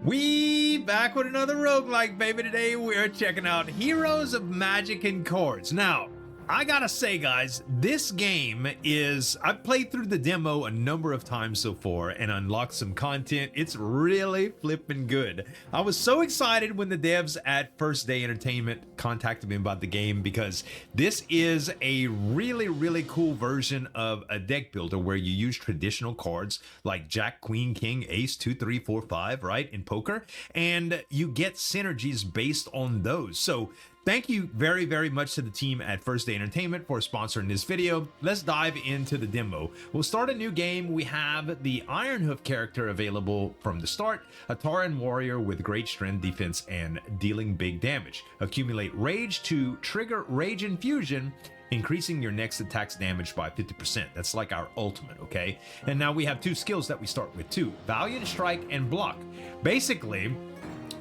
We back with another roguelike, baby. Today we're checking out Heroes of Magic and Cards. Now, I gotta say, guys, this game is, I've played through the demo a number of times so far and unlocked some content. It's really flipping good. I was so excited when the devs at First Day Entertainment contacted me about the game because this is a really cool version of a deck builder where you use traditional cards like Jack, Queen, King, Ace, 2, 3, 4, 5, right, in poker, and you get synergies based on those. So thank you very much to the team at First Day Entertainment for sponsoring this video. Let's dive into the demo. We'll start a new game. We have the Iron Hoof character available from the start, a Tauren warrior with great strength, defense, and dealing big damage. Accumulate rage to trigger rage infusion, increasing your next attack's damage by 50%. That's like our ultimate, okay? And now we have two skills that we start with too: Valiant, Strike, and Block. Basically,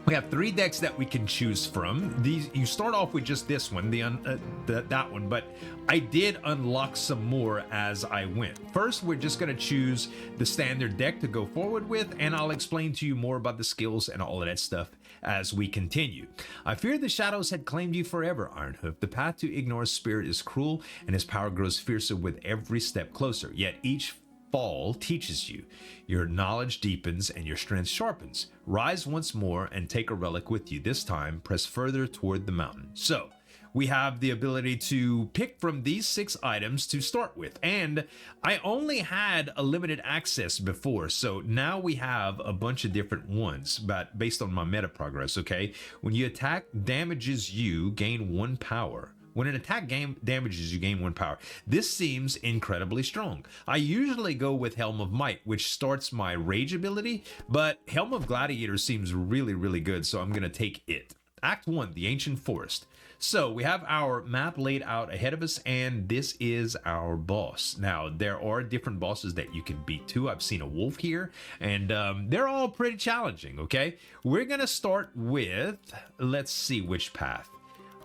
we have three decks that we can choose from. These, you start off with just this one, that one, but I did unlock some more as I went. First, we're just gonna choose the standard deck to go forward with, and I'll explain to you more about the skills and all of that stuff as we continue. I feared the shadows had claimed you forever, Iron Hoof. The path to Ignor's spirit is cruel, and his power grows fiercer with every step closer. Yet each fall teaches you. Your knowledge deepens and your strength sharpens. Rise once more and take a relic with you. This time, press further toward the mountain. So, we have the ability to pick from these 6 items to start with. And I only had a limited access before, so now we have a bunch of different ones, but based on my meta progress, okay? When you attack damages you, gain 1 power. When an attack damages, you gain 1 power. This seems incredibly strong. I usually go with Helm of Might, which starts my rage ability, but Helm of Gladiators seems really good, so I'm gonna take it. Act 1, the Ancient Forest. So we have our map laid out ahead of us, and this is our boss. Now, there are different bosses that you can beat too. I've seen a wolf here, and they're all pretty challenging, okay? We're gonna start with, let's see which path.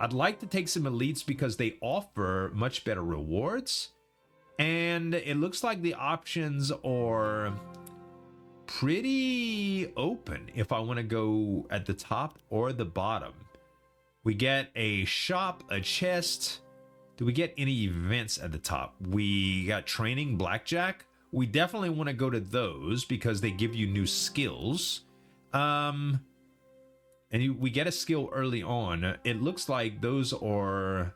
I'd like to take some elites because they offer much better rewards, and it looks like the options are pretty open if I want to go at the top or the bottom. We get a shop, a chest. Do we get any events at the top? We got training, blackjack. We definitely want to go to those because they give you new skills. And we get a skill early on. It looks like those are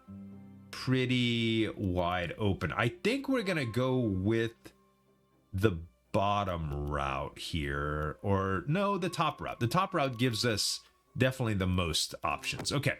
pretty wide open. I think we're gonna go with the bottom route here, or no, the top route. The top route gives us definitely the most options. Okay,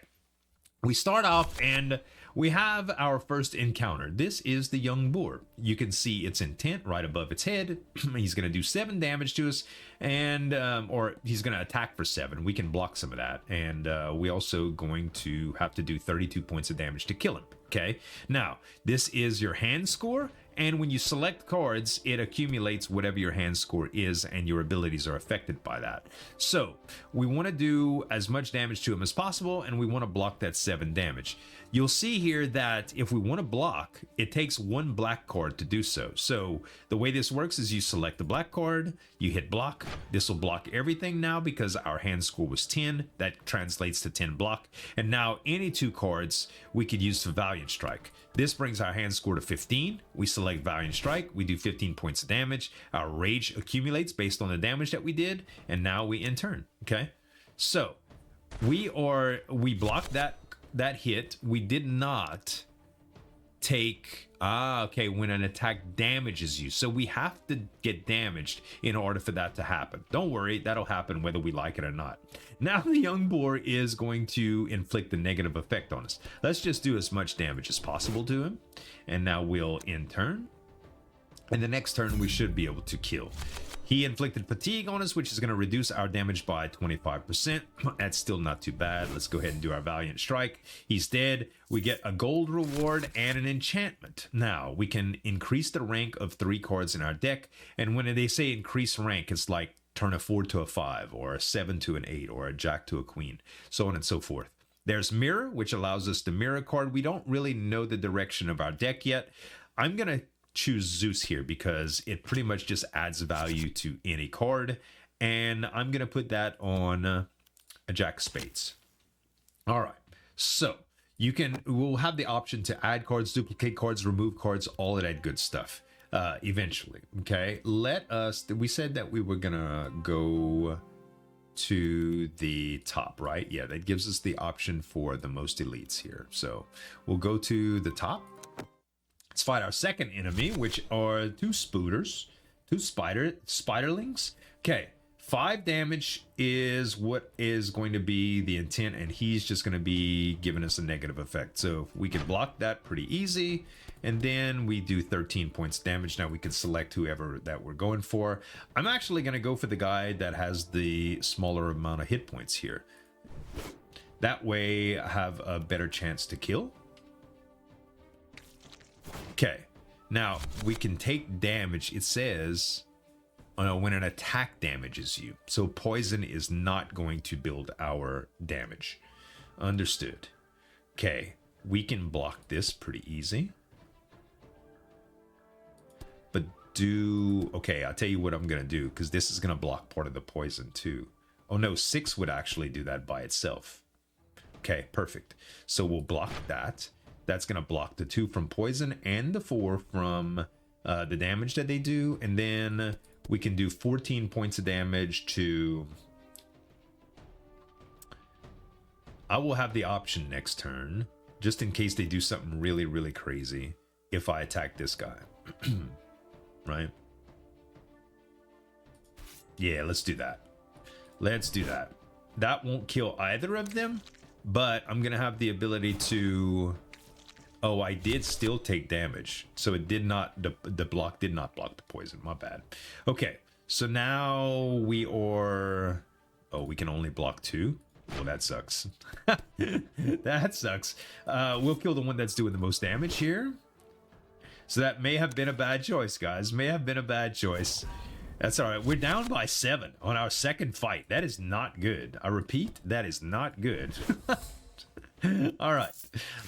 we start off and we have our first encounter. This is the young boar. You can see its intent right above its head. He's going to do 7 damage to us, and or he's going to attack for 7. We can block some of that, and we also going to have to do 32 points of damage to kill him. Okay, now this is your hand score, and when you select cards, it accumulates whatever your hand score is, and your abilities are affected by that. So we want to do as much damage to him as possible, and we want to block that 7 damage. You'll see here that if we want to block, it takes 1 black card to do so. So the way this works is you select the black card, you hit block. This will block everything now because our hand score was 10. That translates to 10 block. And now any 2 cards we could use for Valiant Strike. This brings our hand score to 15. We select Valiant Strike. We do 15 points of damage. Our rage accumulates based on the damage that we did. And now we end turn. Okay. So we blocked that hit. We did not take okay, when an attack damages you, so we have to get damaged in order for that to happen. Don't worry, that'll happen whether we like it or not. Now the young boar is going to inflict a negative effect on us. Let's just do as much damage as possible to him, and now we'll end turn, and the next turn we should be able to kill. He inflicted fatigue on us, which is going to reduce our damage by 25%. That's still not too bad. Let's go ahead and do our Valiant Strike. He's dead. We get a gold reward and an enchantment. Now, we can increase the rank of 3 cards in our deck. And when they say increase rank, it's like turn a 4 to a 5, or a 7 to an 8, or a Jack to a Queen, so on and so forth. There's Mirror, which allows us to mirror card. We don't really know the direction of our deck yet. I'm going to choose Zeus here because it pretty much just adds value to any card, and I'm gonna put that on a Jack of Spades. All right, so we'll have the option to add cards, duplicate cards, remove cards, all of that good stuff eventually. Okay, we said that we were gonna go to the top, right? Yeah, that gives us the option for the most elites here. So we'll go to the top. Let's fight our second enemy, which are two spiderlings. Okay, 5 damage is what is going to be the intent, and he's just going to be giving us a negative effect. So we can block that pretty easy, and then we do 13 points damage. Now we can select whoever that we're going for. I'm actually going to go for the guy that has the smaller amount of hit points here. That way I have a better chance to kill. Okay, now we can take damage. It says when an attack damages you. So poison is not going to build our damage. Understood. Okay, we can block this pretty easy. But okay, I'll tell you what I'm going to do, because this is going to block part of the poison too. Oh no, 6 would actually do that by itself. Okay, perfect. So we'll block that. That's going to block the 2 from poison and the 4 from the damage that they do. And then we can do 14 points of damage to... I will have the option next turn, just in case they do something really, really crazy, if I attack this guy. Right? Yeah, let's do that. Let's do that. That won't kill either of them, but I'm going to have the ability to... Oh, I did still take damage. So it did not, the block did not block the poison. My bad. Okay, so now we are... Oh, we can only block 2? Well, that sucks. That sucks. We'll kill the one that's doing the most damage here. So that may have been a bad choice, guys. May have been a bad choice. That's all right. We're down by 7 on our second fight. That is not good. I repeat, that is not good. All right,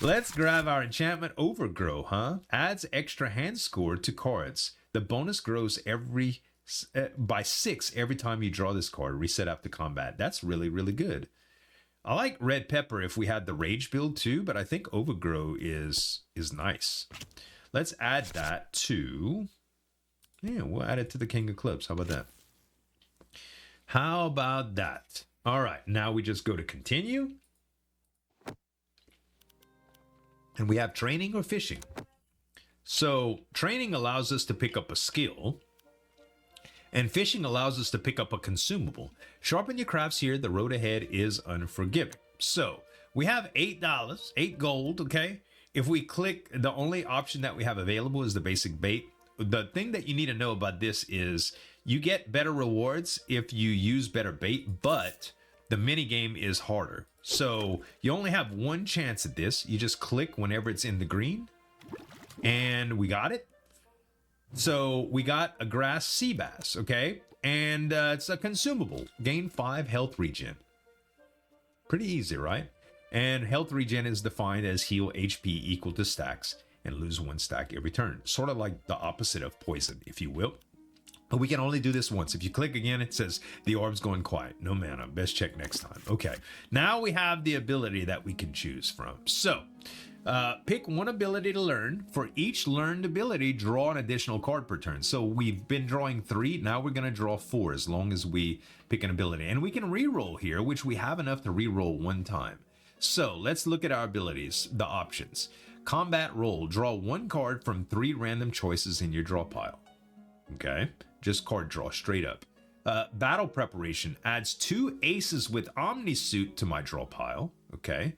let's grab our enchantment Overgrow, huh? Adds extra hand score to cards. The bonus grows by 6 every time you draw this card. Reset after combat. That's really, really good. I like Red Pepper if we had the Rage build too, but I think Overgrow is nice. Let's add that to... Yeah, we'll add it to the King of Clubs. How about that? How about that? All right, now we just go to continue. And we have training or fishing. So training allows us to pick up a skill, and fishing allows us to pick up a consumable. Sharpen your crafts here. The road ahead is unforgiving. So we have $8, 8 gold. Okay. If we click, the only option that we have available is the basic bait. The thing that you need to know about this is you get better rewards if you use better bait, but the mini game is harder. So you only have one chance at this. You just click whenever it's in the green. And we got it. So we got a grass sea bass, okay? And it's a consumable. Gain 5 health regen. Pretty easy, right? And health regen is defined as heal HP equal to stacks and lose 1 stack every turn. Sort of like the opposite of poison, if you will. But we can only do this once. If you click again, it says the orb's going quiet. No mana. Best check next time. Okay. Now we have the ability that we can choose from. So pick one ability to learn. For each learned ability, draw an additional card per turn. So we've been drawing 3. Now we're going to draw 4 as long as we pick an ability. And we can reroll here, which we have enough to reroll 1 time. So let's look at our abilities, the options. Combat roll. Draw 1 card from 3 random choices in your draw pile. Okay. Just card draw straight up. Battle preparation adds 2 aces with Omnisuit to my draw pile. Okay.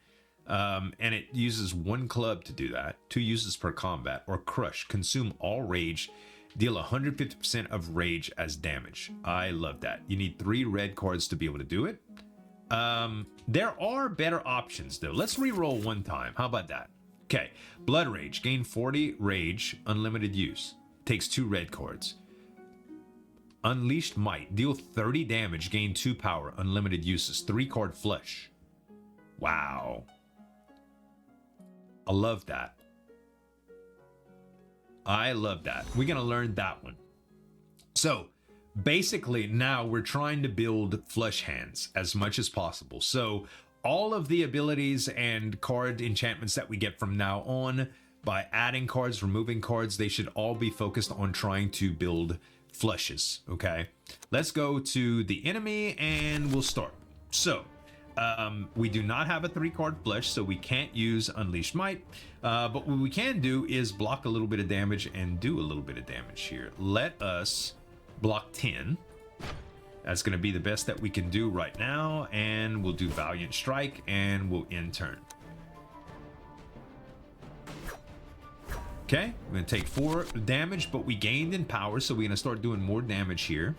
And it uses 1 club to do that. 2 uses per combat. Or crush. Consume all rage. Deal 150% of rage as damage. I love that. You need 3 red cards to be able to do it. There are better options though. Let's re-roll 1 time. How about that? Okay. Blood Rage. Gain 40 rage. Unlimited use. Takes 2 red cards. Unleashed Might. Deal 30 damage. Gain 2 power. Unlimited uses. 3 card flush. Wow. I love that. I love that. We're going to learn that one. So, basically now we're trying to build flush hands as much as possible. So all of the abilities and card enchantments that we get from now on, by adding cards, removing cards, they should all be focused on trying to build flushes. Okay, let's go to the enemy and we'll start. So we do not have a 3-card flush, so we can't use Unleashed Might, but what we can do is block a little bit of damage and do a little bit of damage here. Let us block 10. That's going to be the best that we can do right now, and we'll do Valiant Strike and we'll end turn. Okay, we're going to take 4 damage, but we gained in power, so we're going to start doing more damage here.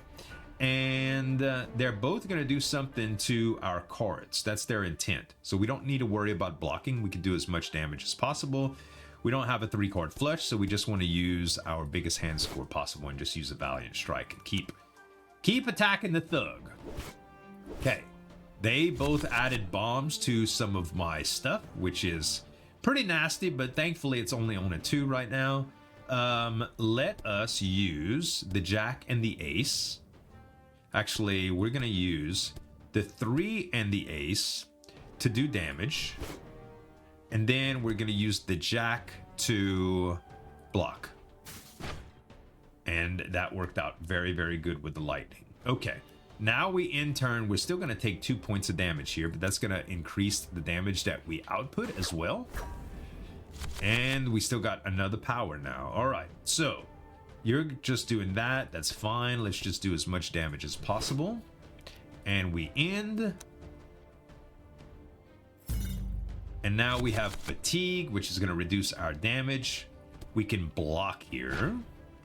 And they're both going to do something to our cards. That's their intent. So we don't need to worry about blocking. We can do as much damage as possible. We don't have a 3-card flush, so we just want to use our biggest hand score possible and just use a Valiant Strike and keep attacking the thug. Okay, they both added bombs to some of my stuff, which is pretty nasty, but thankfully it's only on a 2 right now. Let us use the Jack and the Ace. Actually, we're going to use the 3 and the Ace to do damage. And then we're going to use the Jack to block. And that worked out very, very good with the lightning. Okay, now we in turn, we're still going to take 2 points of damage here, but that's going to increase the damage that we output as well. And we still got another power now. All right, so you're just doing that. That's fine. Let's just do as much damage as possible. And we end. And now we have fatigue, which is going to reduce our damage. We can block here,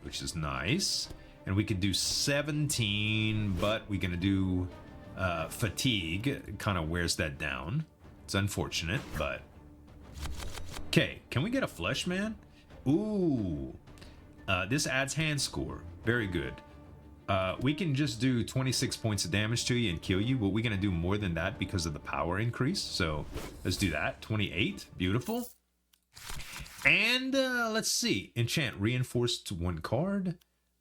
which is nice. And we can do 17, but we're going to do fatigue. It kind of wears that down. It's unfortunate, but... Okay, can we get a flush, man? Ooh. This adds hand score. Very good. We can just do 26 points of damage to you and kill you, but we're going to do more than that because of the power increase. So let's do that. 28. Beautiful. And let's see. Enchant Reinforce to 1 card.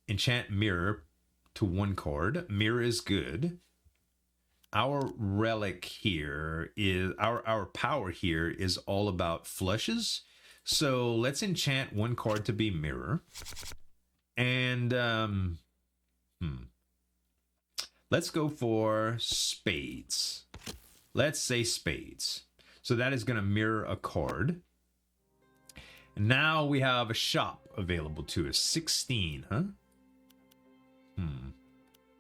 Enchant Mirror to 1 card. Mirror is good. Our relic here is... Our power here is all about flushes. So let's enchant 1 card to be Mirror. And... let's go for Spades. Let's say Spades. So that is going to mirror a card. Now we have a shop available to us. 16, huh?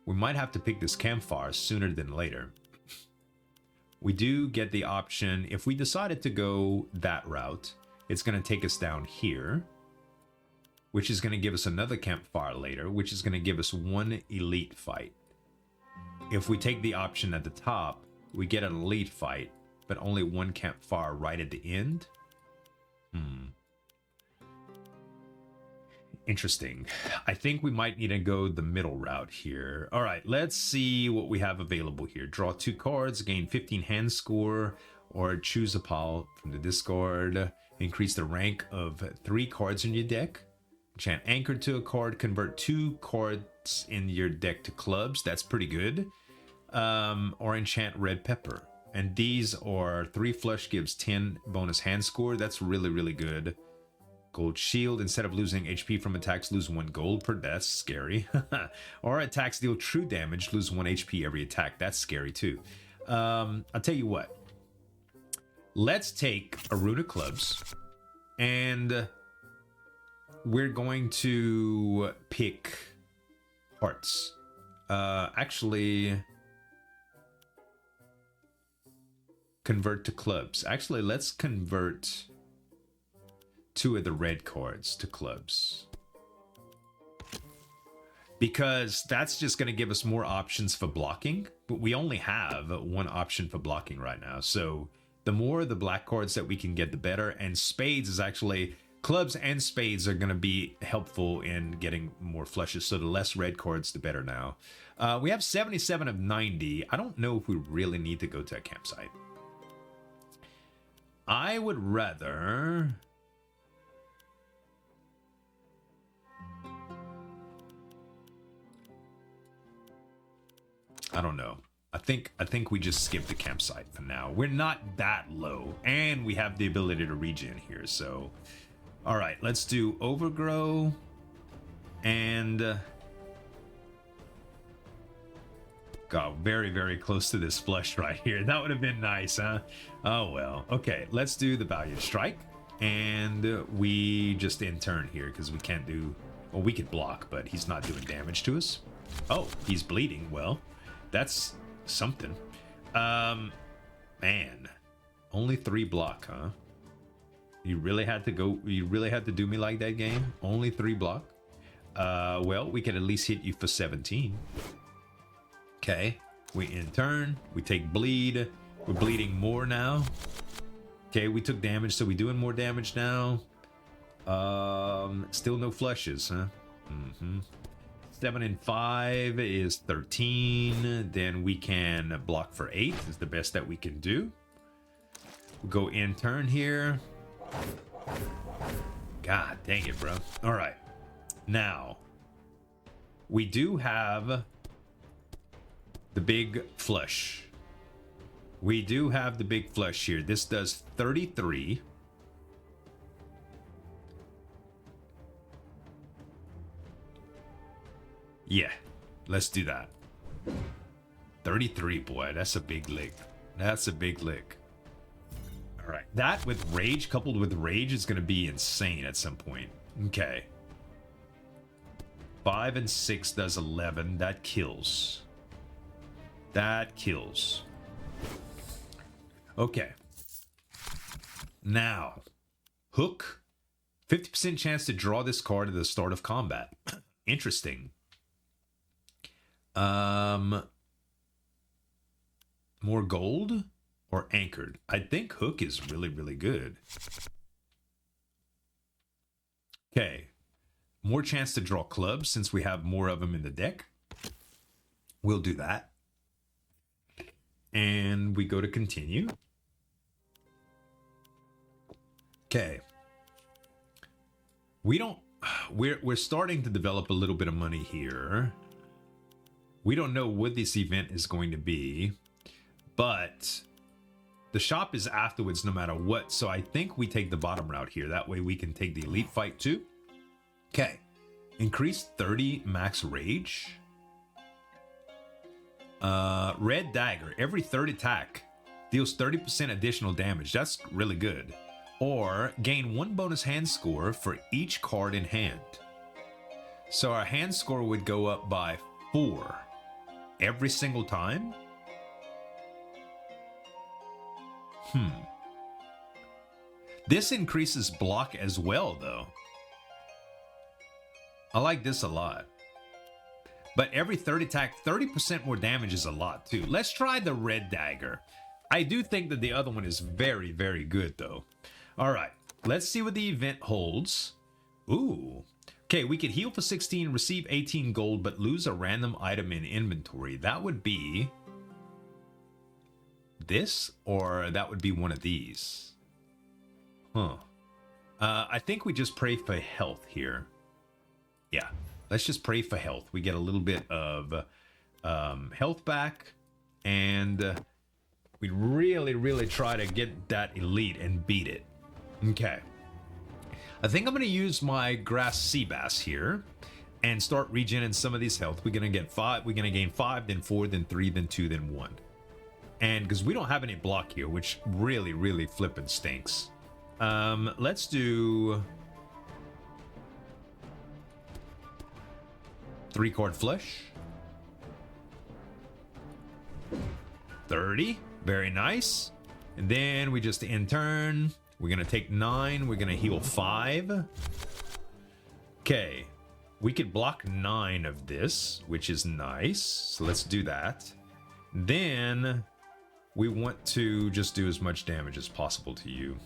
We might have to pick this campfire sooner than later. We do get the option, if we decided to go that route, it's going to take us down here, which is going to give us another campfire later, which is going to give us 1 elite fight. If we take the option at the top, we get an elite fight, but only 1 campfire right at the end. Interesting. I think we might need to go the middle route here. All right, let's see what we have available here. Draw 2 cards, gain 15 hand score, or choose a pile from the discard. Increase the rank of 3 cards in your deck. Enchant Anchor to a card. Convert 2 cards in your deck to clubs. That's pretty good. Or enchant Red Pepper. And these are 3 flush gives 10 bonus hand score. That's really, really good. Gold Shield. Instead of losing HP from attacks, lose 1 gold per... That's scary. Or attacks deal true damage. Lose 1 HP every attack. That's scary too. I'll tell you what. Let's take a Rune of Clubs. And we're going to pick Hearts. Actually... Convert to clubs. Actually, let's convert 2 of the red cards to clubs. Because that's just going to give us more options for blocking. But we only have 1 option for blocking right now. So the more of the black cards that we can get, the better. And spades is actually... Clubs and spades are going to be helpful in getting more flushes. So the less red cards, the better now. We have 77 of 90. I don't know if we really need to go to a campsite. I would rather... I don't know. I think we just skip the campsite for now. We're not that low, and we have the ability to regen here. So, all right, let's do overgrow, and got very, very close to this flush right here. That would have been nice, huh? Oh well. Okay, let's do the Valiant Strike, and we just in turn here because we can't do. Well, we could block, but he's not doing damage to us. Oh, he's bleeding. Well, that's something. Man, only 3 block, huh? You really had to go. You really had to do me like that, game. Only 3 block. Well, we could at least hit you for 17. Okay, we in turn. We take bleed. We're bleeding more now. Okay, we took damage, so we're doing more damage now. Still no flushes, huh? 7 and 5 is 13. Then we can block for 8 is the best that we can do. We'll go in turn here. God dang it, bro. All right. Now, we do have the big flush. We do have the big flush here. This does 33. Yeah, let's do that. 33, boy, that's a big lick. That's a big lick. All right, that with rage, coupled with rage, is going to be insane at some point. Okay. 5 and 6 does 11. That kills. That kills. Okay. Now, hook. 50% chance to draw this card at the start of combat. Interesting. More gold or anchored? I think hook is really, really good. Okay. More chance to draw clubs since we have more of them in the deck. We'll do that. And we go to continue. Okay. We're starting to develop a little bit of money here. We don't know what this event is going to be, but the shop is afterwards no matter what. So I think we take the bottom route here. That way we can take the elite fight too. Okay. Increase 30 max rage. Red Dagger. Every third attack deals 30% additional damage. That's really good. Or gain 1 bonus hand score for each card in hand. So our hand score would go up by 4 every single time. This increases block as well, though. I like this a lot. But every third attack, 30% more damage is a lot, too. Let's try the Red Dagger. I do think that the other one is very, very good, though. All right, let's see what the event holds. Ooh. Okay, we could heal for 16, receive 18 gold, but lose a random item in inventory. That would be this, or that would be one of these. Huh. I think we just pray for health here. Yeah, let's just pray for health. We get a little bit of health back, and we really, really try to get that elite and beat it. Okay. I think I'm going to use my grass sea bass here and start regenerating some of these health. We're going to get 5. We're going to gain 5, then 4, then 3, then 2, then 1. And because we don't have any block here, which really, really flippin' stinks. Let's do 3-card flush. 30. Very nice. And then we just in turn. We're going to take 9. We're going to heal 5. Okay. We could block 9 of this, which is nice. So let's do that. Then we want to just do as much damage as possible to you.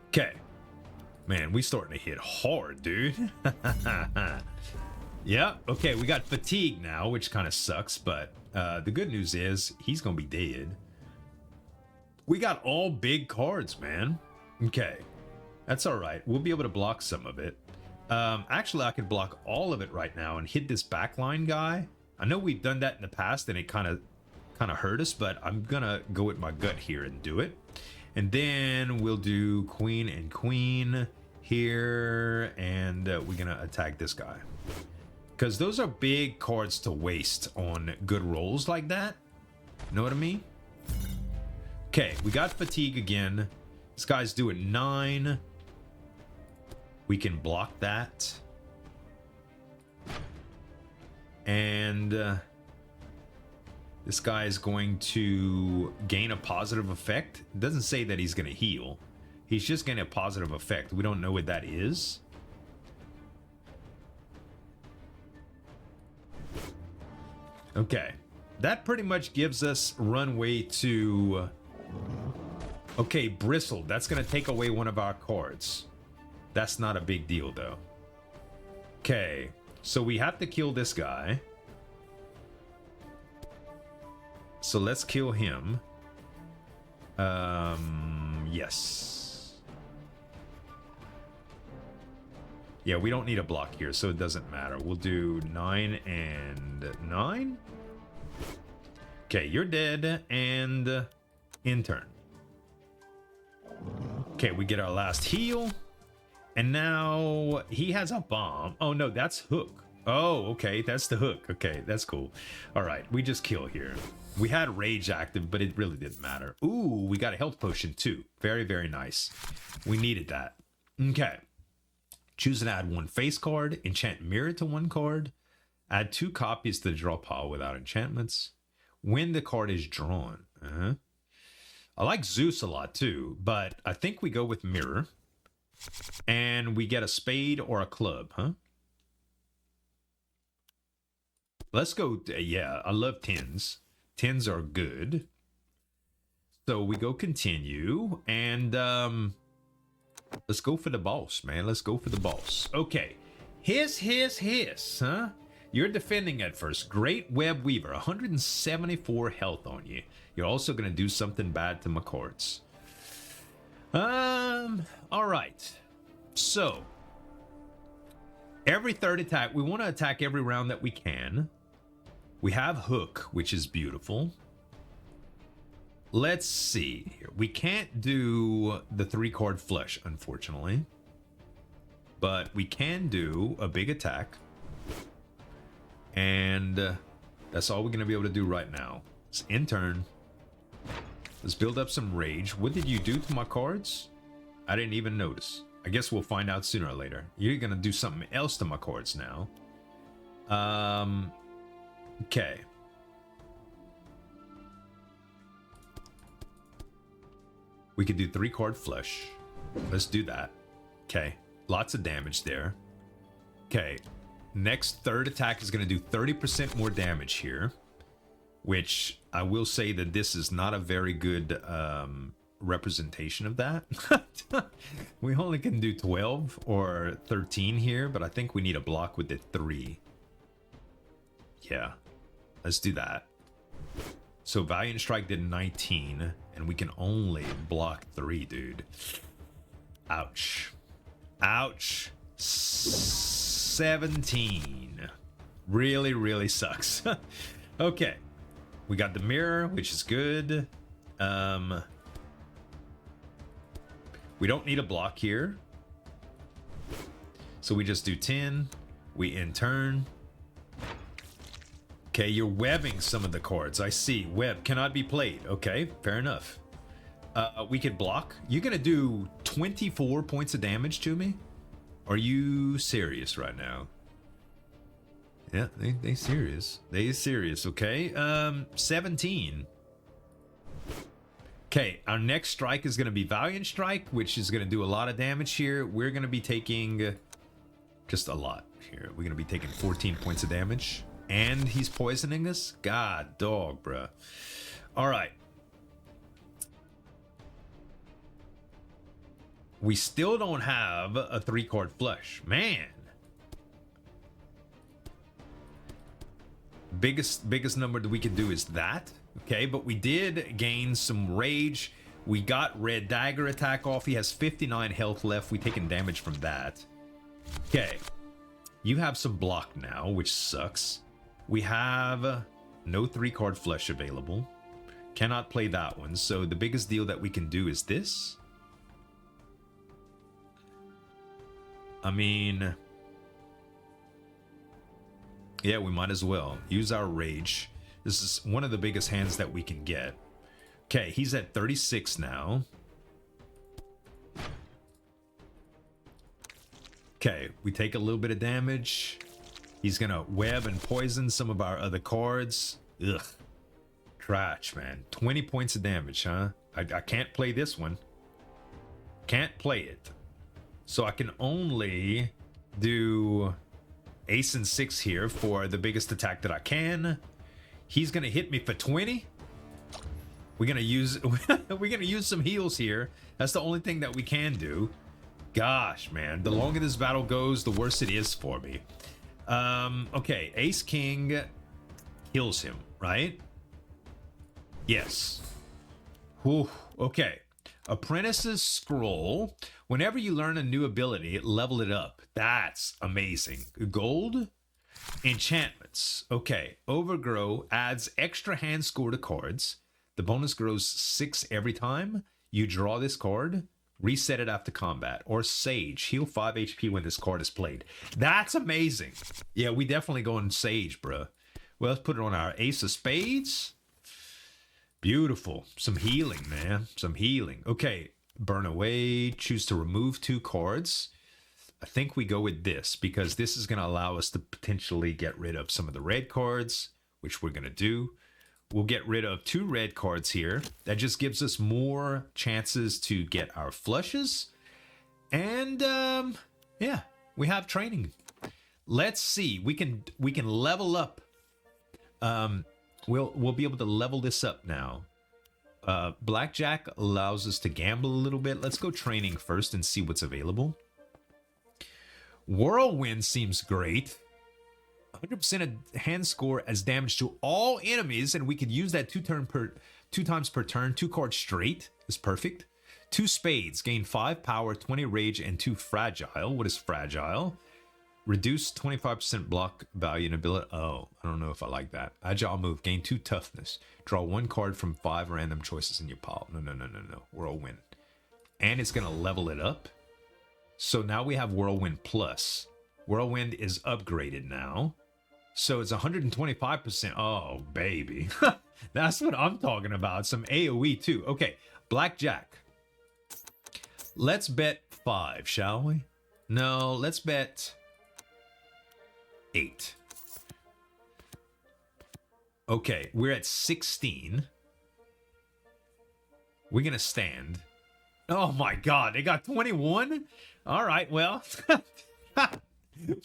Okay. Man, we starting to hit hard, dude. Yeah. Okay, we got fatigue now, which kind of sucks. But the good news is he's going to be dead. We got all big cards, man. Okay. That's all right. We'll be able to block some of it. Actually, I could block all of it right now and hit this backline guy. I know we've done that in the past and it kind of hurt us, but I'm gonna go with my gut here and do it. And then we'll do queen and queen here, and we're gonna attack this guy. Because those are big cards to waste on good rolls like that. You know what I mean? Okay, we got fatigue again. This guy's doing 9. We can block that. And this guy is going to gain a positive effect. It doesn't say that he's going to heal. He's just getting a positive effect. We don't know what that is. Okay. That pretty much gives us runway to... Okay, Bristle. That's going to take away one of our cards. That's not a big deal, though. Okay. So we have to kill this guy. So let's kill him. Yes. Yeah, we don't need a block here, so it doesn't matter. We'll do 9 and 9. Okay, you're dead, and in turn. Okay, we get our last heal. And now he has a bomb. Oh, no, that's Hook. Oh, okay, that's the Hook. Okay, that's cool. All right, we just kill here. We had Rage active, but it really didn't matter. Ooh, we got a health potion too. Very, very nice. We needed that. Okay. Choose and add 1 face card. Enchant Mirror to 1 card. Add 2 copies to the draw pile without enchantments. When the card is drawn. I like Zeus a lot too, but I think we go with Mirror. And we get a spade or a club, huh? Let's go. Yeah, I love 10s. 10s are good. So we go continue. And let's go for the boss, man. Let's go for the boss. Okay. Hiss, huh? You're defending at first. Great Web Weaver. 174 health on you. You're also going to do something bad to my cards. All right. So, every third attack, we want to attack every round that we can. We have Hook, which is beautiful. Let's see here. We can't do the 3-card flush, unfortunately. But we can do a big attack. And that's all we're going to be able to do right now. It's in turn. Let's build up some rage. What did you do to my cards? I didn't even notice. I guess we'll find out sooner or later. You're gonna do something else to my cards now. Okay. We could do 3-card flush. Let's do that. Okay. Lots of damage there. Okay. Next third attack is gonna do 30% more damage here. Which I will say that this is not a very good representation of that. We only can do 12 or 13 here, but I think we need a block with the 3. Yeah, let's do that. So Valiant Strike did 19, and we can only block 3, dude. Ouch. Ouch. 17. Really, really sucks. Okay. We got the mirror, which is good. We don't need a block here. So we just do 10. We in turn. Okay, you're webbing some of the cards. I see. Web cannot be played. Okay, fair enough. We could block. You're going to do 24 points of damage to me? Are you serious right now? Yeah, they serious. They serious, okay? 17. Okay, our next strike is going to be Valiant Strike, which is going to do a lot of damage here. We're going to be taking just a lot here. We're going to be taking 14 points of damage. And he's poisoning us? God, dog, bruh. All right. We still don't have a 3-card flush. Man. Biggest number that we can do is that. Okay, but we did gain some rage. We got Red Dagger attack off. He has 59 health left. We taking damage from that. Okay. You have some block now, which sucks. We have no 3-card flush available. Cannot play that one. So the biggest deal that we can do is this. I mean, yeah, we might as well use our rage. This is one of the biggest hands that we can get. Okay, he's at 36 now. Okay, we take a little bit of damage. He's gonna web and poison some of our other cards. Ugh. Trash, man. 20 points of damage, huh? I can't play this one. Can't play it. So I can only do ace and 6 here for the biggest attack that I can. He's gonna hit me for 20. We're gonna use some heals here. That's the only thing that we can do. Gosh, man, the longer this battle goes, the worse it is for me. Okay, Ace King kills him, right? Yes. Whew. Okay. Apprentice's Scroll. Whenever you learn a new ability, level it up. That's amazing. Gold. Enchantments. Okay. Overgrow adds extra hand score to cards. The bonus grows 6 every time you draw this card. Reset it after combat. Or Sage. Heal 5 HP when this card is played. That's amazing. Yeah, we definitely going Sage, bruh. Well, let's put it on our Ace of Spades. Beautiful. Some healing, man. Some healing. Okay. Burn away. Choose to remove 2 cards. I think we go with this because this is going to allow us to potentially get rid of some of the red cards, which we're going to do. We'll get rid of 2 red cards here. That just gives us more chances to get our flushes. And yeah, we have training. Let's see. We can level up. We'll be able to level this up now. Blackjack allows us to gamble a little bit. Let's go training first and see what's available. Whirlwind seems great. 100% of hand score as damage to all enemies, and we could use that 2 times per turn. 2 cards straight is perfect. 2 spades gain 5 power, 20 rage, and 2 fragile. What is fragile? Reduce 25% block value and ability. Oh, I don't know if I like that. Agile move. Gain 2 toughness. Draw 1 card from 5 random choices in your pile. No. Whirlwind. And it's going to level it up. So now we have Whirlwind Plus. Whirlwind is upgraded now. So it's 125%. Oh, baby. That's what I'm talking about. Some AoE too. Okay, Blackjack. Let's bet 5, shall we? No, let's bet 8. Okay, we're at 16. We're going to stand. Oh my God, they got 21? All right, well,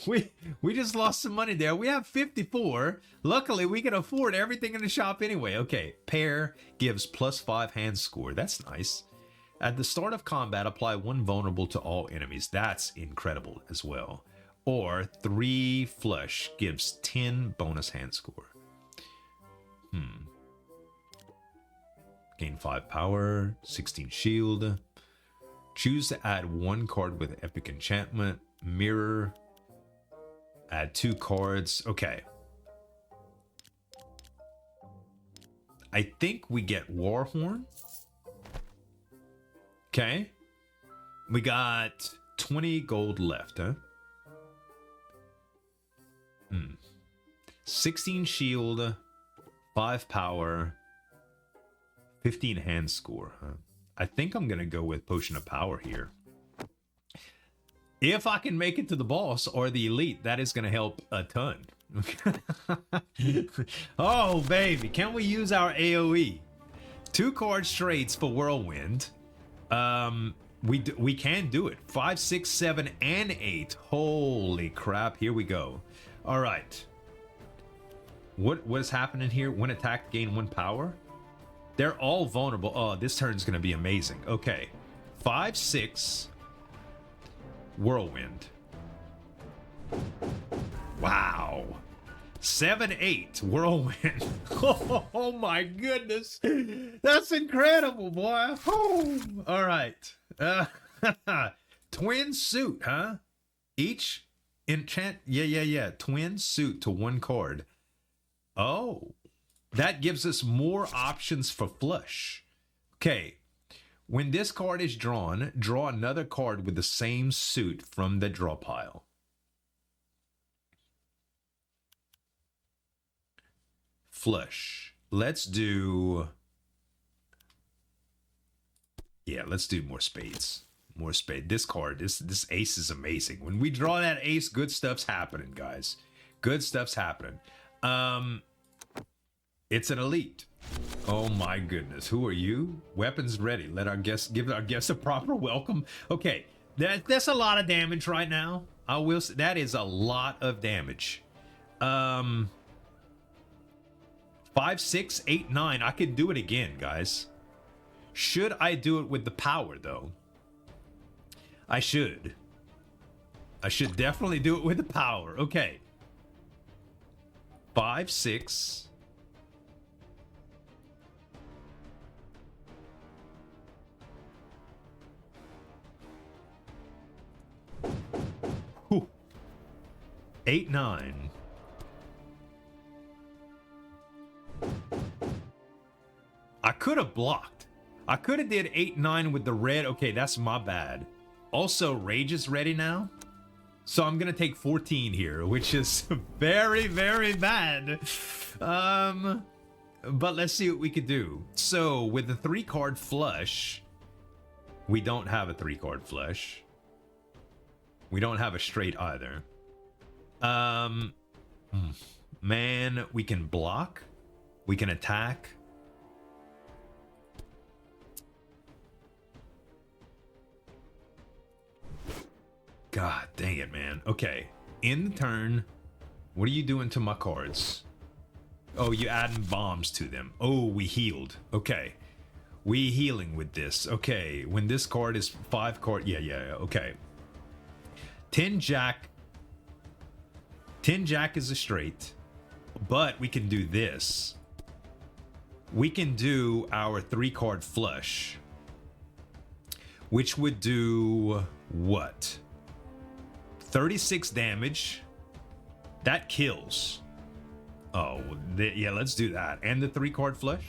we just lost some money there. We have 54. Luckily, we can afford everything in the shop anyway. Okay, pair gives +5 hand score. That's nice. At the start of combat, apply 1 vulnerable to all enemies. That's incredible as well. Or 3 flush gives 10 bonus hand score. Gain 5 power, 16 shield. Choose to add 1 card with epic enchantment. Mirror. Add 2 cards. Okay. I think we get Warhorn. Okay. We got 20 gold left, huh? 16 shield, 5 power, 15 hand score, huh? I think I'm gonna go with Potion of Power here. If I can make it to the boss or the elite, that is gonna help a ton. Oh baby, can we use our AoE? 2 card straights for Whirlwind. We can do it. 5, 6, 7, and 8. Holy crap! Here we go. All right. What is happening here? When attacked, gain 1 power. They're all vulnerable. Oh, this turn's gonna be amazing. Okay, 5, 6. Whirlwind. Wow. 7, 8. Whirlwind. Oh my goodness. That's incredible, boy. Oh. All right. Twin suit, huh? Each enchant. Yeah. Twin suit to 1 card. Oh, that gives us more options for flush. Okay. When this card is drawn, draw another card with the same suit from the draw pile. Flush. Let's do... Yeah, let's do more spades. More spade. This card, this ace is amazing. When we draw that ace, good stuff's happening, guys. Good stuff's happening. It's an elite. Oh my goodness. Who are you? Weapons ready. Let our guests give our guests a proper welcome. Okay, that's a lot of damage right now. I will say that is a lot of damage. 5, 6, 8, 9. I could do it again, guys. Should I do it with the power though? I should. I should definitely do it with the power. Okay. 5, 6. Whew. 8, 9. I could have blocked. I could have did 8, 9 with the red. Okay, that's my bad. Also, Rage is ready now. So I'm going to take 14 here, which is very, very bad. But let's see what we could do. So with the 3-card flush, we don't have a 3-card flush. We don't have a straight either. Man, we can block. We can attack. God dang it, man. Okay. In the turn, what are you doing to my cards? Oh, you adding bombs to them. Oh, we healed. Okay. We healing with this. Okay. When this card is 5 card. Yeah. Okay. 10 Jack. 10 Jack is a straight. But we can do this. We can do our 3-card flush. Which would do what? 36 damage. That kills. Oh, yeah, let's do that. And the 3-card flush.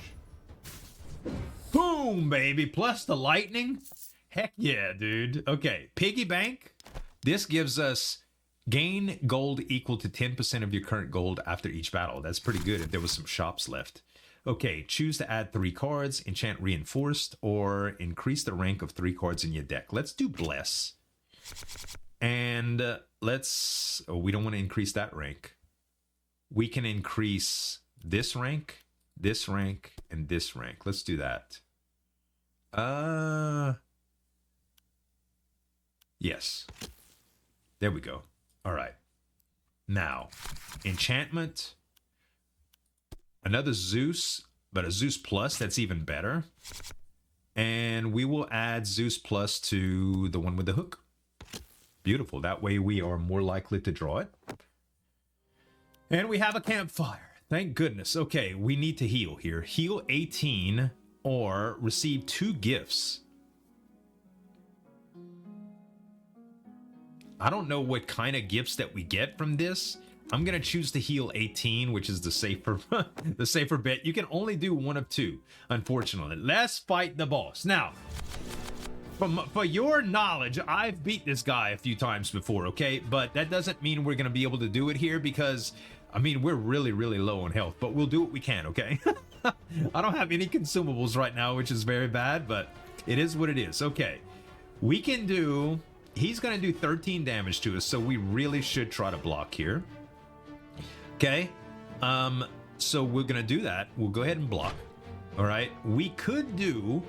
Boom, baby. Plus the lightning. Heck yeah, dude. Okay, piggy bank. This gives us gain gold equal to 10% of your current gold after each battle. That's pretty good if there was some shops left. Okay, choose to add 3 cards, enchant reinforced, or increase the rank of 3 cards in your deck. Let's do bless. And let's... Oh, we don't want to increase that rank. We can increase this rank, and this rank. Let's do that. Yes. There we go. All right. Now, enchantment. Another Zeus, but a Zeus plus. That's even better. And we will add Zeus plus to the one with the hook. Beautiful. That way we are more likely to draw it. And we have a campfire. Thank goodness. Okay, we need to heal here. Heal 18 or receive 2 gifts. I don't know what kind of gifts that we get from this. I'm going to choose to heal 18, which is the safer the safer bet. You can only do 1 of 2, unfortunately. Let's fight the boss. Now, for your knowledge, I've beat this guy a few times before, okay? But that doesn't mean we're going to be able to do it here because, I mean, we're really, really low on health. But we'll do what we can, okay? I don't have any consumables right now, which is very bad, but it is what it is. Okay, we can do... He's going to do 13 damage to us, so we really should try to block here. Okay, so we're going to do that. We'll go ahead and block. All right, we could do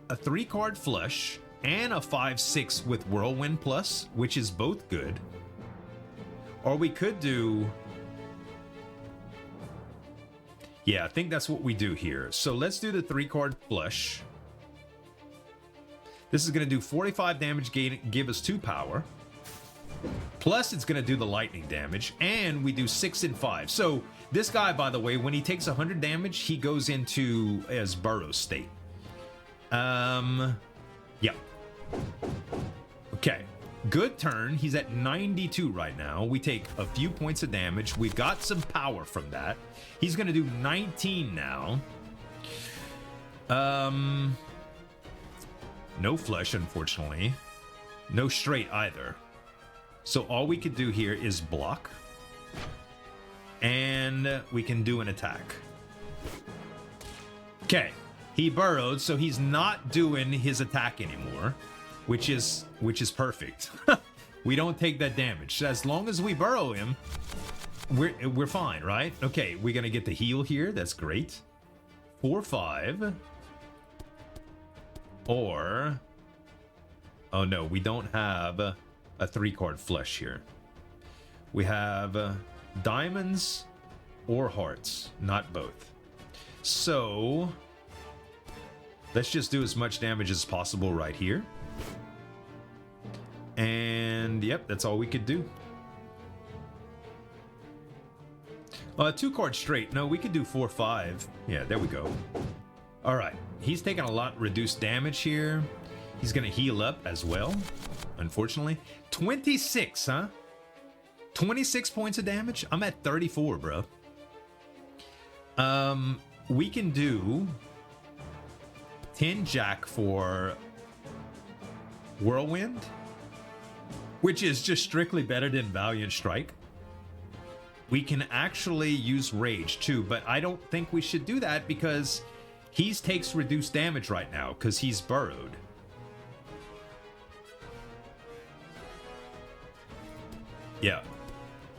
a 3-card flush and a 5/6 with Whirlwind plus, which is both good. Or we could do... Yeah, I think that's what we do here. So let's do the 3-card flush. This is going to do 45 damage, give us 2 power. Plus, it's going to do the lightning damage. And we do 6 and 5. So, this guy, by the way, when he takes 100 damage, he goes into his burrow state. Yeah. Okay. Good turn. He's at 92 right now. We take a few points of damage. We've got some power from that. He's going to do 19 now. No flush, unfortunately. No straight either. So all we could do here is block. And we can do an attack. Okay. He burrowed, so he's not doing his attack anymore. Which is perfect. We don't take that damage. As long as we burrow him, we're fine, right? Okay, we're gonna get the heal here. That's great. 4-5. Or oh no, we don't have a 3-card flush here. We have diamonds or hearts, not both. So let's just do as much damage as possible right here. And yep, that's all we could do. 2-card straight. No, we could do 4-5. Yeah, there we go. All right, he's taking a lot reduced damage here. He's gonna heal up as well, unfortunately. 26, huh? 26 points of damage. I'm at 34, bro. We can do 10 jack for Whirlwind, which is just strictly better than Valiant Strike. We can actually use Rage too, but I don't think we should do that because he takes reduced damage right now because he's burrowed. Yeah,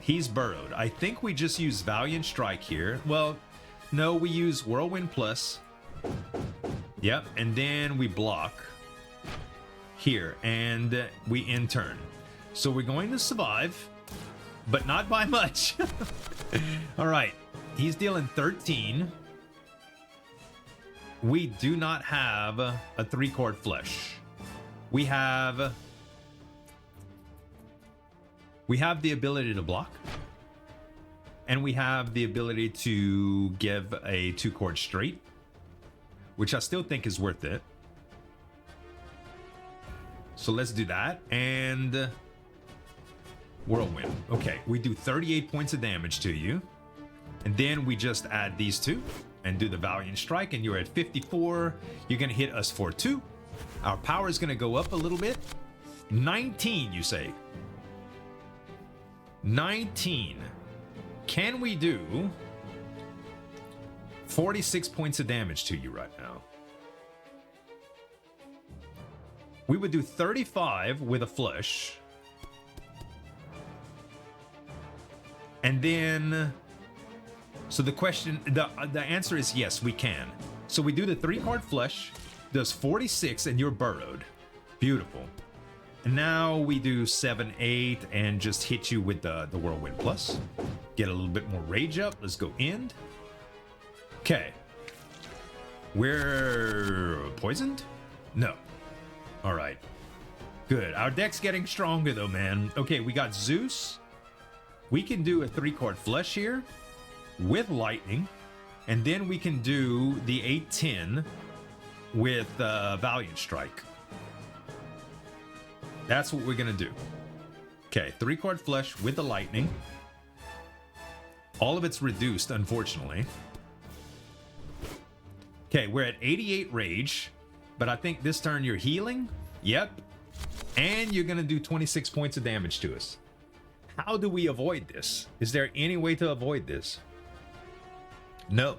he's burrowed. I think we just use Valiant Strike here. Well, no, we use Whirlwind Plus. Yep, and then we block here and we in-turn. So we're going to survive, but not by much. All right, he's dealing 13. We do not have a 3-card flush. We have the ability to block, and we have the ability to give a 2-card straight, which I still think is worth it. So let's do that, and Whirlwind. Okay, we do 38 points of damage to you. And then we just add these two and do the Valiant Strike, and you're at 54. You're gonna hit us for 2. Our power is gonna go up a little bit. 19, you say? 19. Can we do 46 points of damage to you right now? We would do 35 with a flush. And then, so the question, the answer is yes, we can. So we do the 3-card flush, does 46, and you're burrowed. Beautiful. And now we do 7, 8, and just hit you with the Whirlwind Plus. Get a little bit more rage up. Let's go end. Okay. We're poisoned? No. All right. Good. Our deck's getting stronger though, man. Okay, we got Zeus. We can do a 3-card flush here with lightning, and then we can do the 8-10 with Valiant Strike. That's what we're gonna do. Okay, 3-card flush with the lightning. All of it's reduced, unfortunately. Okay, we're at 88 rage, but I think this turn you're healing. Yep. And you're gonna do 26 points of damage to us. How do we avoid this? Is there any way to avoid this? No.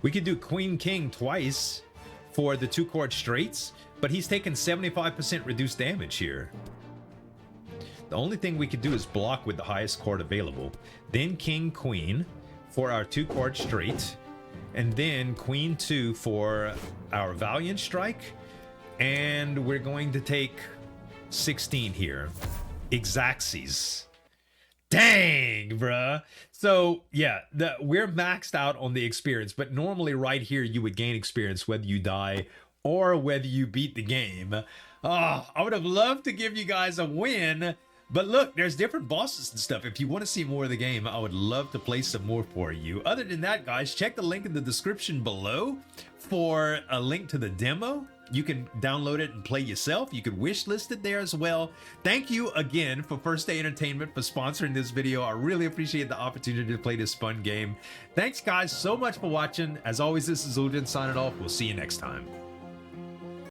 We could do Queen King twice for the 2-card straights, but he's taking 75% reduced damage here. The only thing we could do is block with the highest card available. Then King Queen for our 2-card straight. And then Queen 2 for our Valiant Strike. And we're going to take 16 here. Exactsies. Dang, bruh. So, yeah, we're maxed out on the experience, but normally right here you would gain experience whether you die or whether you beat the game. Oh, I would have loved to give you guys a win, but look, there's different bosses and stuff. If you want to see more of the game, I would love to play some more for you. Other than that, guys, check the link in the description below for a link to the demo. You can download it and play yourself. You could wish list it there as well. Thank you again for First Day Entertainment for sponsoring this video. I really appreciate the opportunity to play this fun game. Thanks guys so much for watching. As always, this is Udin signing off. We'll see you next time.